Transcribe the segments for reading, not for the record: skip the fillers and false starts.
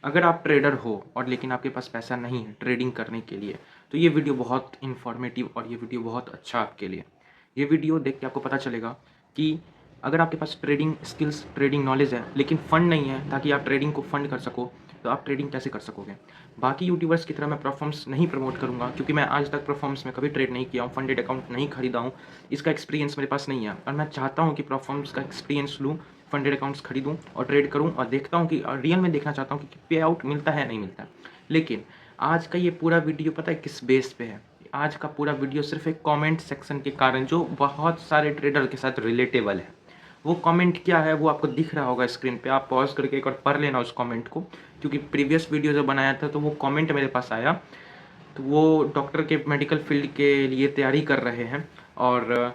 अगर आप ट्रेडर हो और लेकिन आपके पास पैसा नहीं है ट्रेडिंग करने के लिए, तो ये वीडियो बहुत इन्फॉर्मेटिव और ये वीडियो बहुत अच्छा आपके लिए। ये वीडियो देख के आपको पता चलेगा कि अगर आपके पास ट्रेडिंग स्किल्स, ट्रेडिंग नॉलेज है, लेकिन फ़ंड नहीं है ताकि आप ट्रेडिंग को फ़ंड कर सको, तो आप ट्रेडिंग कैसे कर सकोगे? बाकी यूट्यूबर्स की तरह मैं परफॉर्म्स नहीं प्रमोट करूँगा क्योंकि मैं आज तक परफॉर्म्स में कभी ट्रेड नहीं किया हूँ, फंडेड अकाउंट नहीं खरीदा हूँ, इसका एक्सपीरियंस मेरे पास नहीं है और मैं चाहता हूँ कि परफॉर्म्स का एक्सपीरियंस लूँ, फंडेड अकाउंट्स खरीदूँ और ट्रेड करूँ और देखता हूँ कि रियल में देखना चाहता हूँ कि पे आउट मिलता है नहीं मिलता है। लेकिन आज का ये पूरा वीडियो पता है किस बेस पे है? आज का पूरा वीडियो सिर्फ एक कमेंट सेक्शन के कारण जो बहुत सारे ट्रेडर के साथ रिलेटेबल है। वो कमेंट क्या है वो आपको दिख रहा होगा स्क्रीन पे, आप पॉज़ करके एक बार पढ़ लेना उस कमेंट को, क्योंकि प्रीवियस वीडियो जब बनाया था तो वो कमेंट मेरे पास आया, तो वो डॉक्टर के मेडिकल फील्ड के लिए तैयारी कर रहे हैं और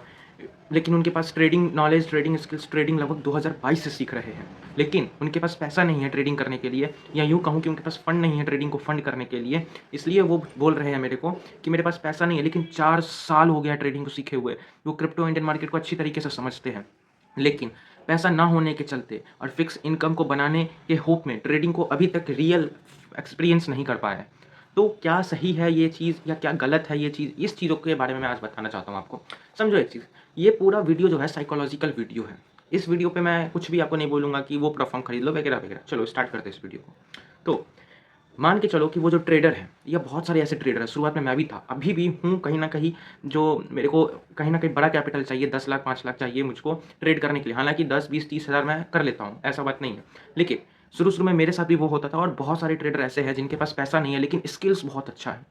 लेकिन उनके पास trading knowledge, trading skills, trading लगभग 2022 से सीख रहे हैं। लेकिन उनके पास पैसा नहीं है ट्रेडिंग करने के लिए, या यूँ कहूँ कि उनके पास फंड नहीं है ट्रेडिंग को फंड करने के लिए। इसलिए वो बोल रहे हैं मेरे को कि मेरे पास पैसा नहीं है, लेकिन 4 साल हो गया है ट्रेडिंग को सीखे हुए। वो क्रिप्टो इंडियन मार्केट को अच्छी तरीके से समझते हैं। लेकिन पैसा ना होने के चलते और फिक्स इनकम को बनाने के होप में ट्रेडिंग को अभी तक रियल एक्सपीरियंस नहीं कर पाए हैं। तो क्या सही है ये चीज़ या क्या गलत है ये चीज़, इस चीज़ों के बारे में मैं आज बताना चाहता हूँ आपको। समझो एक चीज़, ये पूरा वीडियो जो है साइकोलॉजिकल वीडियो है। इस वीडियो पे मैं कुछ भी आपको नहीं बोलूँगा कि वो प्लेटफ़ॉर्म खरीद लो वगैरह-वगैरह। चलो स्टार्ट करते हैं इस वीडियो को। तो मान के चलो कि वो जो ट्रेडर है, या बहुत सारे ऐसे ट्रेडर हैं, शुरुआत में मैं भी था, अभी भी हूँ कहीं न कहीं, जो मेरे को कहीं न कहीं बड़ा कैपिटल चाहिए, 10 लाख 5 लाख चाहिए मुझको ट्रेड करने के लिए। हालाँकि 10, 20, 30 हज़ार मैं कर लेता हूँ, ऐसा बात नहीं है। लेकिन शुरू-शुरू में मेरे साथ भी वो होता था और बहुत सारे ट्रेडर ऐसे हैं जिनके पास पैसा नहीं है लेकिन स्किल्स बहुत अच्छा है।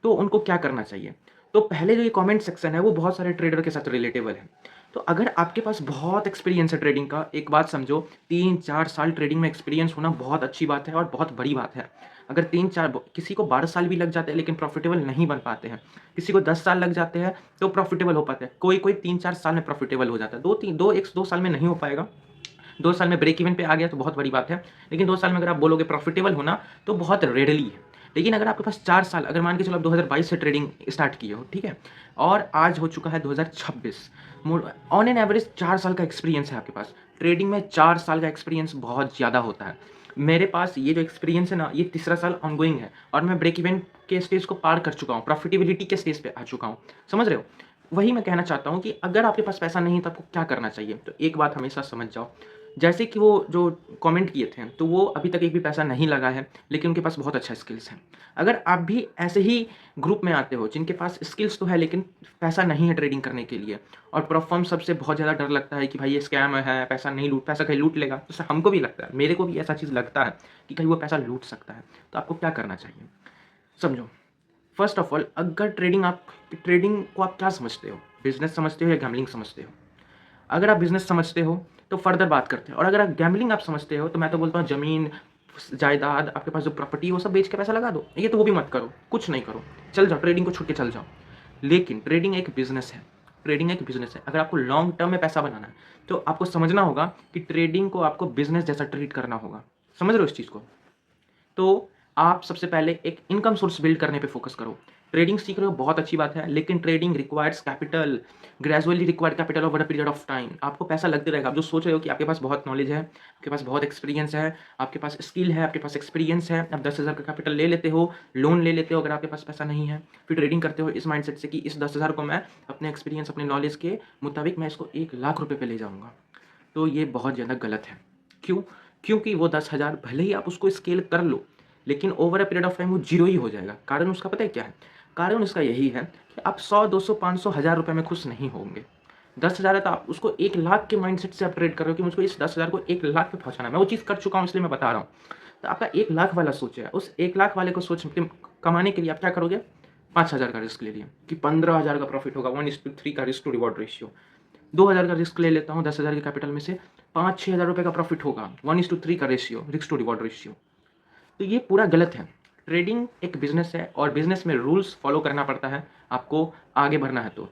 तो उनको क्या करना चाहिए? तो पहले जो ये कमेंट सेक्शन है वो बहुत सारे ट्रेडर के साथ रिलेटेबल है। तो अगर आपके पास बहुत एक्सपीरियंस है ट्रेडिंग का, एक बात समझो, 3-4 साल ट्रेडिंग में एक्सपीरियंस होना बहुत अच्छी बात है और बहुत बड़ी बात है। अगर 3-4 किसी को 12 साल भी लग जाते हैं लेकिन प्रॉफिटेबल नहीं बन पाते हैं। किसी को 10 साल लग जाते हैं तो प्रॉफिटेबल हो पाते हैं। कोई-कोई 3-4 साल में प्रॉफिटेबल हो जाता है। 2 साल में नहीं हो पाएगा। 2 साल में ब्रेक इवन पे आ गया तो बहुत बड़ी बात है। लेकिन 2 साल में अगर आप बोलोगे प्रॉफिटेबल होना तो बहुत रेयरली है। लेकिन अगर आपके पास 4 साल, अगर मान के चलो आप 2022 से ट्रेडिंग स्टार्ट किए हो, ठीक है? और आज हो चुका है 2026, ऑन एन एवरेज 4 साल का एक्सपीरियंस है आपके पास। ट्रेडिंग में 4 साल का एक्सपीरियंस बहुत ज़्यादा होता है। मेरे पास ये जो एक्सपीरियंस है ना, ये तीसरा साल ऑनगोइंग है और मैं ब्रेक इवन के स्टेज को पार कर चुका हूँ, प्रॉफिटेबिलिटी के स्टेज पे आ चुका हूँ। समझ रहे हो? वही मैं कहना चाहता हूँ कि अगर आपके पास पैसा नहीं है तो आपको क्या करना चाहिए? तो एक बात हमेशा समझ जाओ, जैसे कि वो जो कमेंट किए थे, तो वो अभी तक एक भी पैसा नहीं लगा है, लेकिन उनके पास बहुत अच्छा स्किल्स है। अगर आप भी ऐसे ही ग्रुप में आते हो, जिनके पास स्किल्स तो है लेकिन पैसा नहीं है ट्रेडिंग करने के लिए, और प्लेटफ़ॉर्म सबसे बहुत ज़्यादा डर लगता है कि भाई ये स्कैम है, पैसा कहीं लूट लेगा, तो हमको भी लगता है, मेरे को भी ऐसा चीज़ लगता है कि कहीं वो पैसा लूट सकता है। तो आपको क्या करना चाहिए? समझो, फर्स्ट ऑफ ऑल, अगर ट्रेडिंग को आप क्या समझते हो? बिज़नेस समझते हो या गैम्बलिंग समझते हो? अगर आप बिज़नेस समझते हो, तो फर्दर बात करते हैं, और अगर आप गैम्बलिंग आप समझते हो, तो मैं तो बोलता हूँ ज़मीन, जायदाद, आपके पास जो प्रॉपर्टी है, वो सब बेच के पैसा लगा दो। ये तो वो भी मत करो, कुछ नहीं करो। चल जाओ, ट्रेडिंग को छोड़ के चल जाओ। लेकिन ट्रेडिंग एक बिज़नेस है, ट्रेडिंग एक बिज़नेस है। अगर आपको लॉन्ग टर्म में पैसा बनाना है, तो आपको समझना होगा कि ट्रेडिंग को आपको बिज़नेस जैसा ट्रीट करना होगा। समझ रहे हो इस चीज़ को? तो आप सबसे पहले एक इनकम सोर्स बिल्ड करने पे फोकस करो। ट्रेडिंग सीख रहे हो, बहुत अच्छी बात है, लेकिन trading requires capital, gradually required capital over a period of time. आपको पैसा लगते रहेगा। आप जो सोच रहे हो कि आपके पास बहुत नॉलेज है, आपके पास बहुत एक्सपीरियंस है, आपके पास स्किल है, आपके पास एक्सपीरियंस है, आप 10,000 का कैपिटल ले लेते हो, लोन ले लेते हो अगर आपके पास पैसा नहीं है। फिर ट्रेडिंग करते हो इस माइंडसेट से कि इस 10,000 को मैं अपने एक्सपीरियंस, अपने नॉलेज के मुताबिक मैं इसको 1 लाख रुपए पे ले जाऊँगा। तो ये बहुत ज़्यादा गलत है। क्यों? क्योंकि वो 10,000 भले ही आप उसको स्केल कर लो, लेकिन over a period of time वो ज़ीरो ही हो जाएगा। कारण उसका पता है क्या है? कारण उसका यही है कि आप 100, 200, 500, 1000 रुपए में खुश नहीं होंगे। 10,000 है तो आप उसको 1 लाख के माइंडसेट से आप ट्रेड कर रहे हो कि मुझको इस 10,000 को 1 लाख पे पहुँचाना है। मैं वो चीज़ कर चुका हूँ इसलिए मैं बता रहा हूँ। तो आपका 1 लाख वाला सोच है, उस 1 लाख वाले को सोच के कमाने के लिए आप क्या करोगे? 5,000 का रिस्क ले लिया कि 15,000 का प्रॉफिट होगा, 1:3 का रिस्क टू रिवॉर्ड रेशियो। 2,000 का रिस्क ले लेता हूँ 10,000 के कैपिटल में से, 5-6 हज़ार रुपए का प्रॉफिट होगा, 1:3 का ratio, risk to reward ratio. तो ये पूरा गलत है। ट्रेडिंग एक बिज़नेस है और बिज़नेस में रूल्स फॉलो करना पड़ता है, आपको आगे बढ़ना है तो।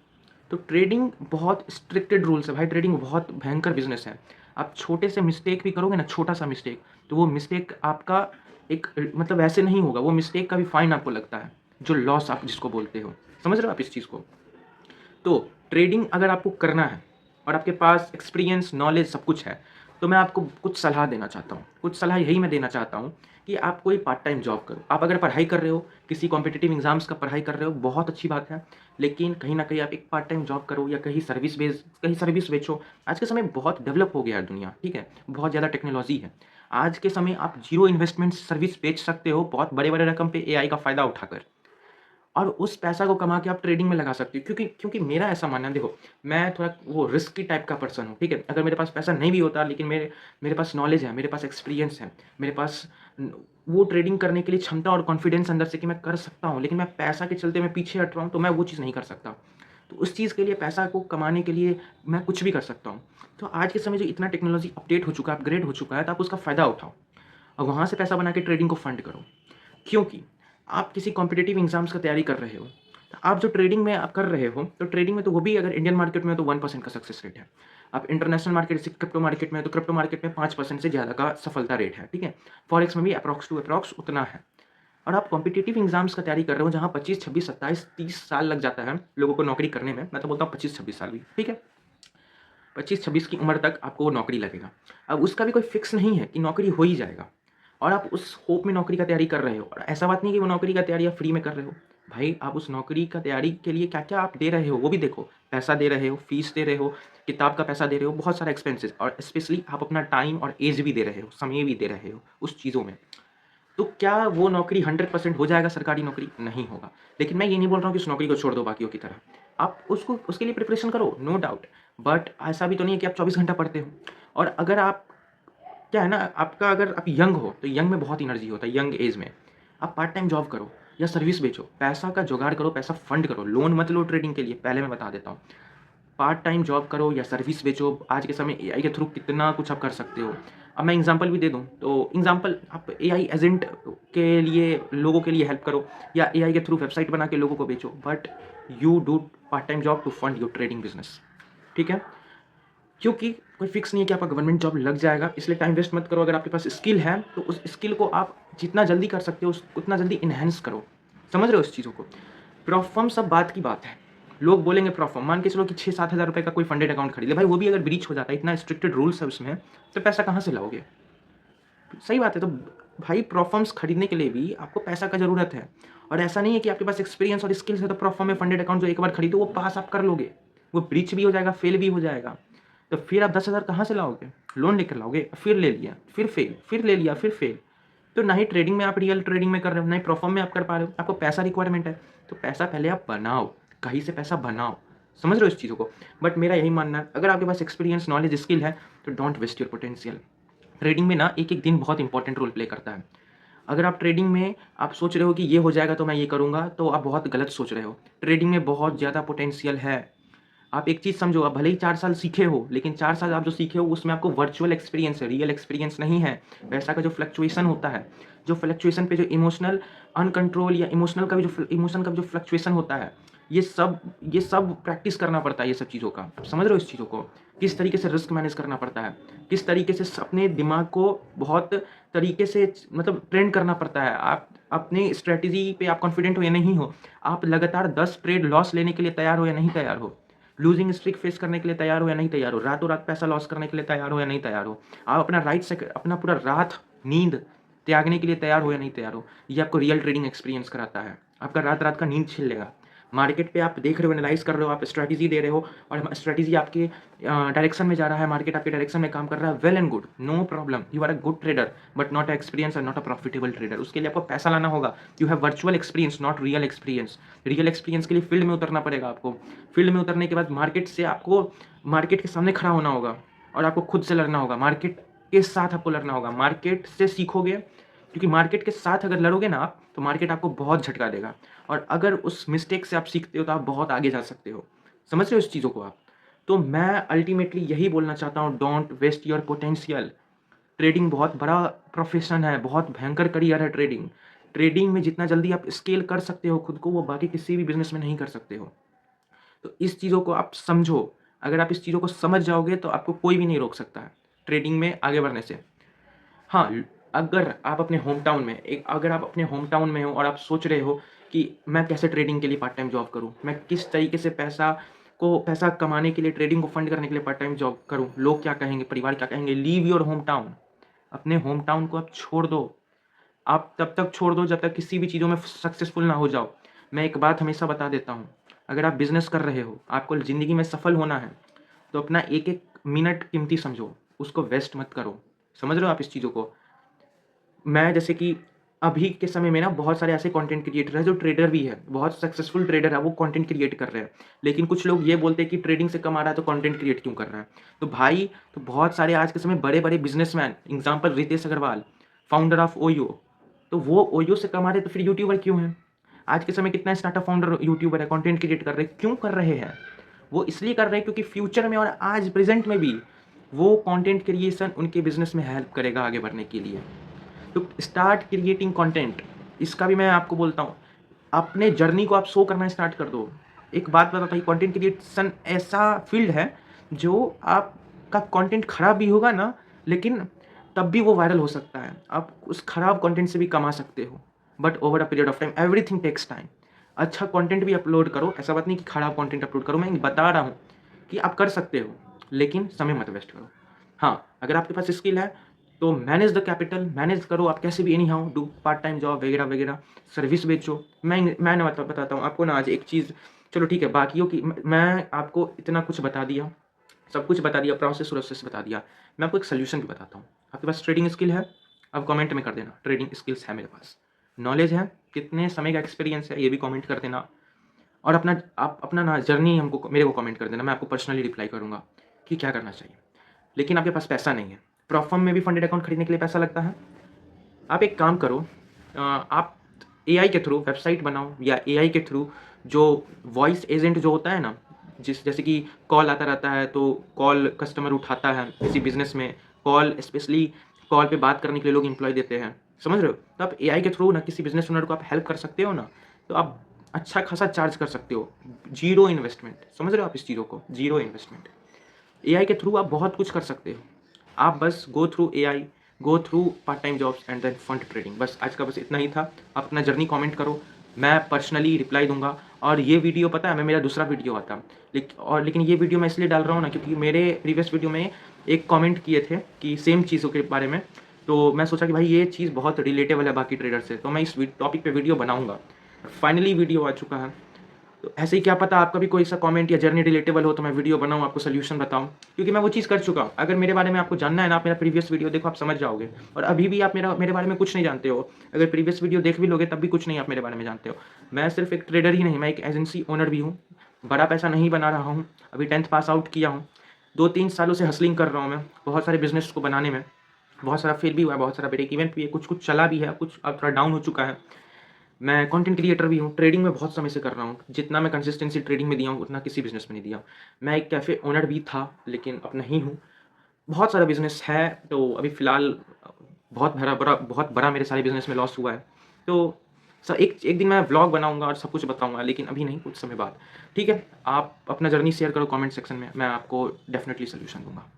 तो ट्रेडिंग बहुत स्ट्रिक्टेड रूल्स है भाई, ट्रेडिंग बहुत भयंकर बिज़नेस है। आप छोटे से मिस्टेक भी करोगे ना, छोटा-सा मिस्टेक, तो वो मिस्टेक आपका एक मतलब ऐसे नहीं होगा, वो मिस्टेक का भी फाइन आपको लगता है, जो लॉस आप जिसको बोलते हो। समझ रहे हो आप इस चीज़ को? तो ट्रेडिंग अगर आपको करना है और आपके पास एक्सपीरियंस, नॉलेज सब कुछ है, तो मैं आपको कुछ सलाह देना चाहता हूँ। कुछ सलाह यही मैं देना चाहता हूँ कि आप कोई पार्ट टाइम जॉब करो। आप अगर पढ़ाई कर रहे हो, किसी कॉम्पिटिटिव एग्ज़ाम्स का पढ़ाई कर रहे हो, बहुत अच्छी बात है। लेकिन कहीं न कहीं आप एक पार्ट टाइम जॉब करो या कहीं सर्विस बेचो। आज के समय बहुत डेवलप हो गया है दुनिया, ठीक है? बहुत ज़्यादा टेक्नोलॉज़ी है। आज के समय आप ज़ीरो इन्वेस्टमेंट सर्विस बेच सकते हो बहुत बड़े-बड़े रकम पे एआई का फ़ायदा उठाकर। और उस पैसा को कमा के आप ट्रेडिंग में लगा सकते हो क्योंकि क्योंकि मेरा ऐसा मानना है देखो, मैं थोड़ा वो रिस्की टाइप का पर्सन हूँ, ठीक है? अगर मेरे पास पैसा नहीं भी होता लेकिन मेरे मेरे पास नॉलेज है, मेरे पास एक्सपीरियंस है, मेरे पास न वो ट्रेडिंग करने के लिए क्षमता और कॉन्फिडेंस अंदर से कि मैं कर सकता हूँ, लेकिन मैं पैसा के चलते मैं पीछे हट रहा हूँ, तो मैं वो चीज़ नहीं कर सकता। तो उस चीज़ के लिए पैसा को कमाने के लिए मैं कुछ भी कर सकता हूँ। तो आज के समय जो इतना टेक्नोलॉजी अपडेट हो चुका है, अपग्रेड हो चुका है, तो आप उसका फ़ायदा उठाओ और वहाँ से पैसा बना के ट्रेडिंग को फंड करो। क्योंकि आप किसी कॉम्पिटिटिव एग्ज़ाम्स का तैयारी कर रहे हो, तो आप जो ट्रेडिंग में आप कर रहे हो, तो ट्रेडिंग में तो वो भी अगर इंडियन मार्केट में है तो 1% का सक्सेस रेट है। आप इंटरनेशनल मार्केट जैसे क्रिप्टो मार्केट में है, तो क्रिप्टो मार्केट में 5% से ज़्यादा का सफलता रेट है, ठीक है? फॉरेक्स में भी अप्रॉक्स टू अप्रॉक्स उतना है। और आप कॉम्पिटिटिव एग्ज़ाम्स का तैयारी कर रहे हो जहाँ 25, 26, 27, 30 साल लग जाता है लोगों को नौकरी करने में, मैं तो बोलता हूँ 25-26 साल भी, ठीक है? 25-26 की उम्र तक आपको वो नौकरी लगेगा। अब उसका भी कोई फ़िक्स नहीं है कि नौकरी हो ही जाएगा और आप उस होप में नौकरी का तैयारी कर रहे हो और ऐसा बात नहीं है कि वो नौकरी का तैयारी आप फ्री में कर रहे हो। भाई आप उस नौकरी का तैयारी के लिए क्या-क्या आप दे रहे हो वो भी देखो। पैसा दे रहे हो, फ़ीस दे रहे हो, किताब का पैसा दे रहे हो, बहुत सारा एक्सपेंसेस और स्पेशली आप अपना टाइम और एज भी दे रहे हो, समय भी दे रहे हो उस चीज़ों में। तो क्या वो नौकरी 100% हो जाएगा सरकारी नौकरी? नहीं होगा। लेकिन मैं ये नहीं बोल रहा हूँ कि उस नौकरी को छोड़ दो बाकियों की तरह। आप उसको उसके लिए प्रिपरेशन करो, नो डाउट। बट ऐसा भी तो नहीं है कि आप 24 घंटा पढ़ते हो। और अगर आप क्या है ना, आपका अगर आप यंग हो, तो यंग में बहुत एनर्जी होता है, यंग एज में। आप पार्ट टाइम जॉब करो या सर्विस बेचो, पैसा का जुगाड़ करो, पैसा फंड करो, लोन मत लो ट्रेडिंग के लिए, पहले मैं बता देता हूँ। पार्ट टाइम जॉब करो या सर्विस बेचो, आज के समय एआई के थ्रू कितना कुछ आप कर सकते हो। अब मैं एग्ज़ाम्पल भी दे दूँ, तो एग्ज़ाम्पल आप एआई एजेंट के लिए लोगों के लिए हेल्प करो या एआई के थ्रू वेबसाइट बना के लोगों को बेचो, but you do part time job to fund your trading business, ठीक है? क्योंकि कोई फिक्स नहीं है कि आपका गवर्नमेंट जॉब लग जाएगा, इसलिए टाइम वेस्ट मत करो। अगर आपके पास स्किल है, तो उस स्किल को आप जितना जल्दी कर सकते हो, उस उतना जल्दी एनहांस करो। समझ रहे हो इस चीज़ों को? परफ़ॉर्म सब बात की बात है। लोग बोलेंगे परफ़ॉर्म, मान के चलो कि 6-7 हज़ार रुपए का कोई फंडेड अकाउंट खरीद ले, भाई वो भी अगर ब्रीच हो जाता है, इतना स्ट्रिक्टेड रूल्स है उसमें, तो पैसा कहाँ से लाओगे? सही बात है, तो भाई परफ़ॉर्म्स खरीदने के लिए भी आपको पैसा का ज़रूरत है और ऐसा नहीं है कि आपके पास एक्सपीरियंस और स्किल्स है, तो परफ़ॉर्म में फंडेड अकाउंट जो एक बार खरीदो, वो पास आप कर लोगे। वो ब्रीच भी हो जाएगा, फेल भी हो जाएगा। तो फिर आप 10,000 कहाँ से लाओगे? लोन लेकर लाओगे, फिर ले लिया, फिर फेल, फिर ले लिया, फिर फेल। तो ना ही ट्रेडिंग में आप रियल ट्रेडिंग में कर रहे हो, ना ही परफॉर्म में आप कर पा रहे हो। आपको पैसा रिक्वायरमेंट है, तो पैसा पहले आप बनाओ, कहीं से पैसा बनाओ। समझ रहे हो इस चीज़ों को? बट मेरा यही मानना है, अगर आपके पास एक्सपीरियंस, नॉलेज, स्किल है, तो don't waste your potential. Trading में ना एक-एक दिन बहुत इंपॉर्टेंट रोल प्ले करता है। अगर आप ट्रेडिंग में आप सोच रहे हो कि ये हो जाएगा तो मैं ये करूँगा, तो आप बहुत गलत सोच रहे हो। ट्रेडिंग में बहुत ज़्यादा पोटेंशियल है। आप एक चीज़ समझो, आप भले ही 4 साल सीखे हो, लेकिन 4 साल आप जो सीखे हो उसमें आपको वर्चुअल एक्सपीरियंस है, रियल एक्सपीरियंस नहीं है। पैसा का जो फ्लक्चुएशन होता है, जो फ्लक्चुएशन पे जो इमोशनल अनकंट्रोल या इमोशन का जो फ्लक्चुएशन होता है, ये सब प्रैक्टिस करना पड़ता है ये सब चीज़ों का। आप समझ रहे हो इस चीज़ों को? किस तरीके से रिस्क मैनेज करना पड़ता है, किस तरीके से अपने दिमाग को बहुत तरीके से मतलब ट्रेन करना पड़ता है। आप अपनी स्ट्रैटेजी पे आप कॉन्फिडेंट हो या नहीं हो, आप लगातार 10 ट्रेड लॉस लेने के लिए तैयार हो या नहीं तैयार हो? लूज़िंग स्ट्रीक फेस करने के लिए तैयार हो या नहीं तैयार हो? रातों-रात पैसा लॉस करने के लिए तैयार हो या नहीं तैयार हो? आप अपना पूरा रात नींद त्यागने के लिए तैयार हो या नहीं तैयार हो? ये आपको रियल ट्रेडिंग एक्सपीरियंस कराता है। आपका रात-रात का नींद छीन लेगा। मार्केट पे आप देख रहे हो, एनालाइज़ कर रहे हो, आप स्ट्रैटेजी दे रहे हो और स्ट्रैटेजी आपके डायरेक्शन में जा रहा है, मार्केट आपके डायरेक्शन में काम कर रहा है, well and good, no problem. You are a good trader but not a experience and not a profitable trader. उसके लिए आपको पैसा लाना होगा। You have virtual experience not real experience. Real experience के लिए फील्ड में उतरना पड़ेगा आपको। फील्ड में उतरने के बाद मार्केट के सामने खड़ा होना होगा और आपको खुद से लड़ना होगा। मार्केट के साथ आपको लड़ना होगा। मार्केट से सीखोगे, क्योंकि मार्केट के साथ अगर लड़ोगे ना आप, तो मार्केट आपको बहुत झटका देगा और अगर उस मिस्टेक से आप सीखते हो, तो आप बहुत आगे जा सकते हो। समझ रहे हो इस चीज़ों को आप? तो मैं अल्टीमेटली यही बोलना चाहता हूँ, don't waste your potential. Trading बहुत बड़ा प्रोफ़ेशन है, बहुत भयंकर करियर है ट्रेडिंग। ट्रेडिंग में जितना जल्दी आप स्केल कर सकते हो खुद को, वो बाकी किसी भी बिज़नेस में नहीं कर सकते हो। तो इस चीज़ों को आप समझो। अगर आप इस चीज़ों को समझ जाओगे, तो आपको कोई भी नहीं रोक सकता है, ट्रेडिंग में आगे बढ़ने से। हाँ, अगर आप अपने होम टाउन में हो और आप सोच रहे हो कि मैं कैसे ट्रेडिंग के लिए पार्ट टाइम जॉब करूँ? मैं किस तरीके से पैसा को पैसा कमाने के लिए, ट्रेडिंग को फंड करने के लिए पार्ट टाइम जॉब करूँ, लोग क्या कहेंगे, परिवार क्या कहेंगे। लीव योर होम टाउन, अपने होम टाउन को आप छोड़ दो। आप तब तक छोड़ दो जब तक किसी भी चीज़ों में सक्सेसफुल ना हो जाओ। मैं एक बात हमेशा बता देता हूँ, अगर आप बिज़नेस कर रहे हो, आपको ज़िंदगी में सफल होना है, तो अपना एक-एक मिनट कीमती समझो, उसको वेस्ट मत करो। समझ रहे हो आप इस चीज़ों को? मैं जैसे कि अभी के समय में ना बहुत सारे ऐसे कंटेंट क्रिएटर हैं जो ट्रेडर भी है, बहुत सक्सेसफुल ट्रेडर है, वो कंटेंट क्रिएट कर रहे हैं। लेकिन कुछ लोग ये बोलते हैं कि ट्रेडिंग से कमा रहा है तो कंटेंट क्रिएट क्यों कर रहा है? तो भाई, तो बहुत सारे आज के समय बड़े-बड़े businessman, example Ritesh Agrawal, founder of OYO, तो वो ओयो से कमा रहे हैं तो फिर यूट्यूबर क्यों हैं? आज के समय कितना स्टार्टअप फाउंडर यूट्यूबर है, कंटेंट क्रिएट कर रहे हैं, क्यों कर रहे हैं? वो इसलिए कर रहे हैं क्योंकि फ्यूचर में और आज प्रेज़ेंट में भी वो कंटेंट क्रिएशन उनके बिज़नेस में हेल्प करेगा आगे बढ़ने के लिए। तो स्टार्ट क्रिएटिंग कंटेंट, इसका भी मैं आपको बोलता हूँ, अपने जर्नी को आप शो करना स्टार्ट कर दो। एक बात बताता हूँ, कंटेंट क्रिएशन ऐसा फील्ड है जो आपका कंटेंट खराब भी होगा ना, लेकिन तब भी वो वायरल हो सकता है। आप उस खराब कंटेंट से भी कमा सकते हो, but over a period of time everything takes time. अच्छा कंटेंट भी अपलोड करो, ऐसा बात नहीं कि खराब कंटेंट अपलोड करो। मैं बता रहा हूँ कि आप कर सकते हो, लेकिन समय मत वेस्ट करो। हाँ, अगर आपके पास स्किल है तो मैनेज द कैपिटल, मैनेज करो आप कैसे भी, any how do part time job वगैरह, सर्विस बेचो। मैं ना बताता हूँ आपको ना आज एक चीज़। चलो ठीक है, बाकियों की मैं आपको इतना कुछ बता दिया, सब कुछ बता दिया, प्रोसेस बता दिया। मैं आपको एक सोल्यूशन भी बताता हूँ। आपके पास ट्रेडिंग स्किल है, आप कमेंट में कर देना ट्रेडिंग स्किल्स है मेरे पास। नॉलेज है, कितने समय का एक्सपीरियंस है ये भी कमेंट कर देना। और आप अपना ना जर्नी हमको मेरे को कमेंट कर देना, मैं आपको पर्सनली रिप्लाई करूँगा कि क्या करना चाहिए। लेकिन आपके पास पैसा नहीं है, प्रॉफर्म में भी फंडेड अकाउंट खरीदने के लिए पैसा लगता है। आप एक काम करो, आप एआई के थ्रू वेबसाइट बनाओ, या एआई के थ्रू जो वॉइस एजेंट जो होता है ना, जैसे कि कॉल आता रहता है तो कॉल कस्टमर उठाता है किसी बिज़नेस में, कॉल स्पेशली कॉल पे बात करने के लिए लोग एम्प्लॉय देते हैं, समझ रहे हो? तो आप एआई के थ्रू ना किसी बिज़नेस ओनर को आप हेल्प कर सकते हो ना, तो आप अच्छा खासा चार्ज कर सकते हो, ज़ीरो इन्वेस्टमेंट। समझ रहे हो आप इस चीज़ों को? Zero investment. एआई के थ्रू आप बहुत कुछ कर सकते हो। आप बस go through AI, go through part time jobs and then fund trading. बस आज का बस इतना ही था। आप अपना जर्नी कमेंट करो, मैं पर्सनली रिप्लाई दूँगा। और ये वीडियो पता है, मैं मेरा दूसरा वीडियो आता लेकिन ये वीडियो मैं इसलिए डाल रहा हूँ ना, क्योंकि मेरे प्रीवियस वीडियो में एक कमेंट किए थे कि सेम चीज़ों के बारे में, तो मैं सोचा कि भाई ये चीज़ बहुत रिलेटेबल है बाकी ट्रेडर से, तो मैं इस टॉपिक पे वीडियो बनाऊँगा। फाइनली वीडियो आ चुका है। तो ऐसे ही क्या पता आपका भी कोई सा कमेंट या जर्नी रिलेटेबल हो तो मैं वीडियो बनाऊँ, आपको सॉल्यूशन बताऊँ, क्योंकि मैं वो चीज़ कर चुका हूँ। अगर मेरे बारे में आपको जानना है ना, आप मेरा प्रीवियस वीडियो देखो, आप समझ जाओगे। और अभी भी आप मेरे बारे में कुछ नहीं जानते हो, अगर प्रीवियस वीडियो देख भी लोगे तब भी कुछ नहीं आप मेरे बारे में जानते हो। मैं सिर्फ एक ट्रेडर ही नहीं, मैं एक एजेंसी ओनर भी हूँ। बड़ा पैसा नहीं बना रहा हूँ, अभी 10th पास आउट किया हूँ। 2-3 सालों से हसलिंग कर रहा हूँ मैं, बहुत सारे बिज़नेस को बनाने में। बहुत सारा फेल भी हुआ है, बहुत सारा ब्रेक इवन भी है, कुछ-कुछ चला भी है, कुछ अब थोड़ा डाउन हो चुका है। मैं कंटेंट क्रिएटर भी हूँ, ट्रेडिंग में बहुत समय से कर रहा हूँ। जितना मैं कंसिस्टेंसी ट्रेडिंग में दिया हूँ, उतना किसी बिज़नेस में नहीं दिया। मैं एक कैफ़े ओनर भी था, लेकिन अब नहीं हूँ। बहुत सारा बिज़नेस है, तो अभी फ़िलहाल बहुत बड़ा मेरे सारे बिज़नेस में लॉस हुआ है। तो एक एक दिन मैं व्लॉग बनाऊँगा और सब कुछ बताऊँगा, लेकिन अभी नहीं, कुछ समय बाद। ठीक है? आप अपना जर्नी शेयर करो कमेंट सेक्शन में, मैं आपको डेफ़िनिटली सॉल्यूशन दूँगा।